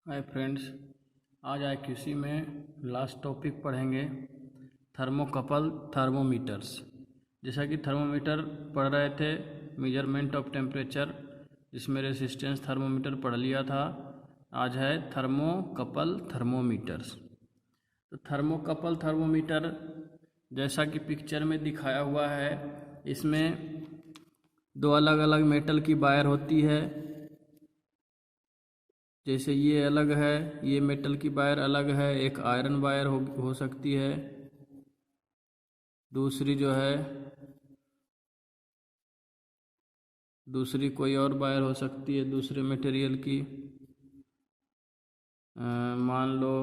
Hi friends, आज IQC में last topic पढ़ेंगे थर्मोकपल थर्मोमीटर्स। जैसा कि थर्मोमीटर पढ़ रहे थे मेजरमेंट ऑफ टेम्परेचर, जिसमें रेसिस्टेंस थर्मोमीटर पढ़ लिया था। आज है थर्मोकपल थर्मोमीटर्स। तो थर्मोकपल थर्मोमीटर जैसा कि पिक्चर में दिखाया हुआ है, इसमें दो अलग अलग मेटल की वायर होती है। जैसे ये अलग है, ये मेटल की वायर अलग है, एक आयरन वायर हो सकती है, दूसरी कोई और वायर हो सकती है दूसरे मटेरियल की। मान लो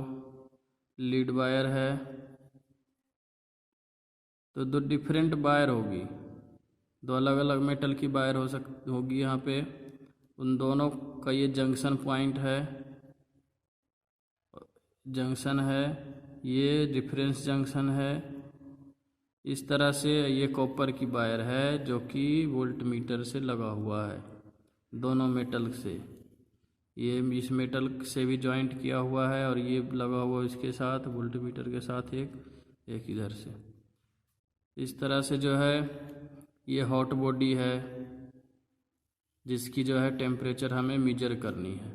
लीड वायर है, तो दो डिफरेंट वायर होगी, दो अलग अलग मेटल की वायर होगी यहाँ पे। उन दोनों का ये जंक्शन पॉइंट है, ये रिफरेंस जंक्शन है। इस तरह से ये कॉपर की वायर है जो कि वोल्टमीटर से लगा हुआ है, दोनों मेटल से। ये इस मेटल से भी जॉइंट किया हुआ है और ये लगा हुआ इसके साथ, वोल्टमीटर के साथ एक इधर से। इस तरह से जो है ये हॉट बॉडी है, जिसकी जो है टेम्परेचर हमें मेजर करनी है।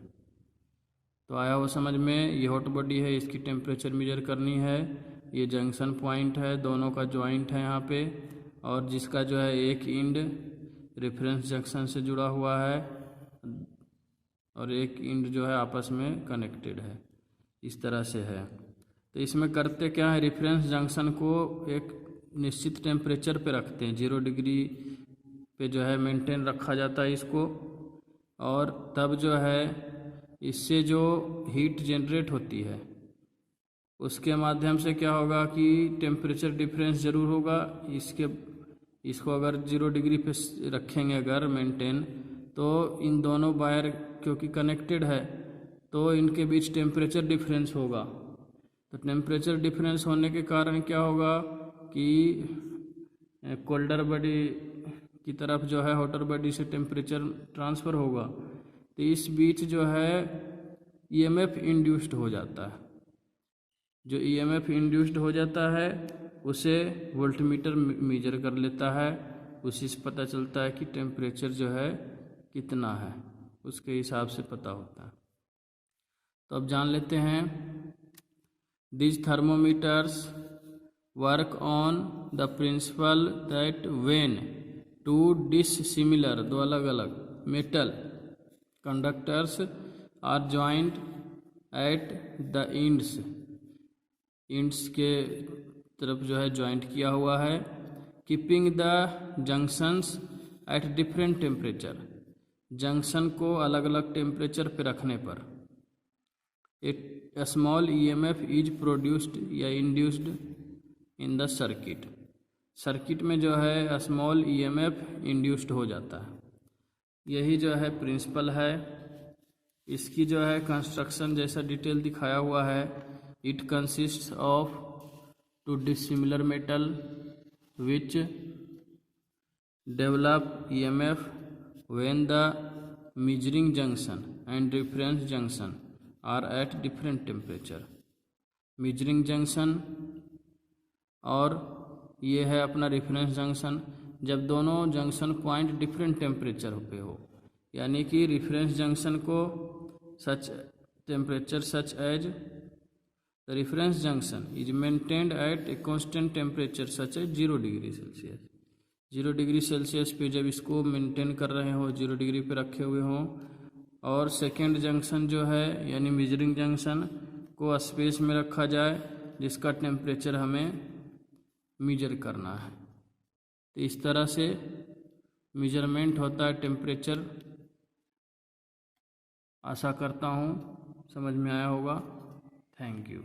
तो आया वो समझ में, ये हॉट बॉडी है, इसकी टेम्परेचर मेजर करनी है। ये जंक्शन पॉइंट है, दोनों का जॉइंट है यहाँ पे, और जिसका जो है एक इंड रेफरेंस जंक्शन से जुड़ा हुआ है और एक इंड जो है आपस में कनेक्टेड है। इस तरह से है। तो इसमें करते क्या है, रेफरेंस जंक्शन को एक निश्चित टेम्परेचर पे रखते हैं, 0 डिग्री पे जो है मेंटेन रखा जाता है इसको। और तब जो है इससे जो हीट जनरेट होती है उसके माध्यम से क्या होगा कि टेम्परेचर डिफरेंस ज़रूर होगा। इसको अगर 0 डिग्री पे रखेंगे अगर मेंटेन, तो इन दोनों वायर क्योंकि कनेक्टेड है तो इनके बीच टेम्परेचर डिफरेंस होगा। तो टेम्परेचर डिफरेंस होने के कारण क्या होगा कि कोल्डर बॉडी की तरफ जो है हॉटर बॉडी से टेम्परेचर ट्रांसफ़र होगा। तो इस बीच जो है EMF इंड्यूस्ड हो जाता है। जो EMF इंड्यूस्ड हो जाता है उसे वोल्टमीटर मेजर कर लेता है, उसी से पता चलता है कि टेम्परेचर जो है कितना है, उसके हिसाब से पता होता है। तो अब जान लेते हैं, these thermometers work on the principle that when two dissimilar, दो अलग अलग metal conductors are joined at the ends के तरफ जो है जॉइंट किया हुआ है, keeping the junctions at different temperature, junction को अलग अलग टेम्परेचर पे रखने पर a small EMF is produced या induced in the सर्किट में जो है स्मॉल EMF इंड्यूस्ड हो जाता है। यही जो है प्रिंसिपल है। इसकी जो है कंस्ट्रक्शन जैसा डिटेल दिखाया हुआ है। It consists of 2 dissimilar metal which develop EMF when the measuring junction and reference junction are at different temperature। Measuring junction और ये है अपना रेफरेंस जंक्शन, जब दोनों जंक्शन पॉइंट डिफरेंट टेम्परेचर पे हो, यानी कि रेफरेंस जंक्शन को such temperature such as the reference junction is maintained at a constant temperature such as 0 degree Celsius. 0 degree Celsius पे जब इसको मेंटेन कर रहे हो, 0 डिग्री पे रखे हुए हों, और सेकेंड जंक्शन जो है यानी मेजरिंग जंक्शन को स्पेस में रखा जाए जिसका टेम्परेचर हमें मेजर करना है। तो इस तरह से मेजरमेंट होता है टेम्परेचर। आशा करता हूँ समझ में आया होगा। Thank you.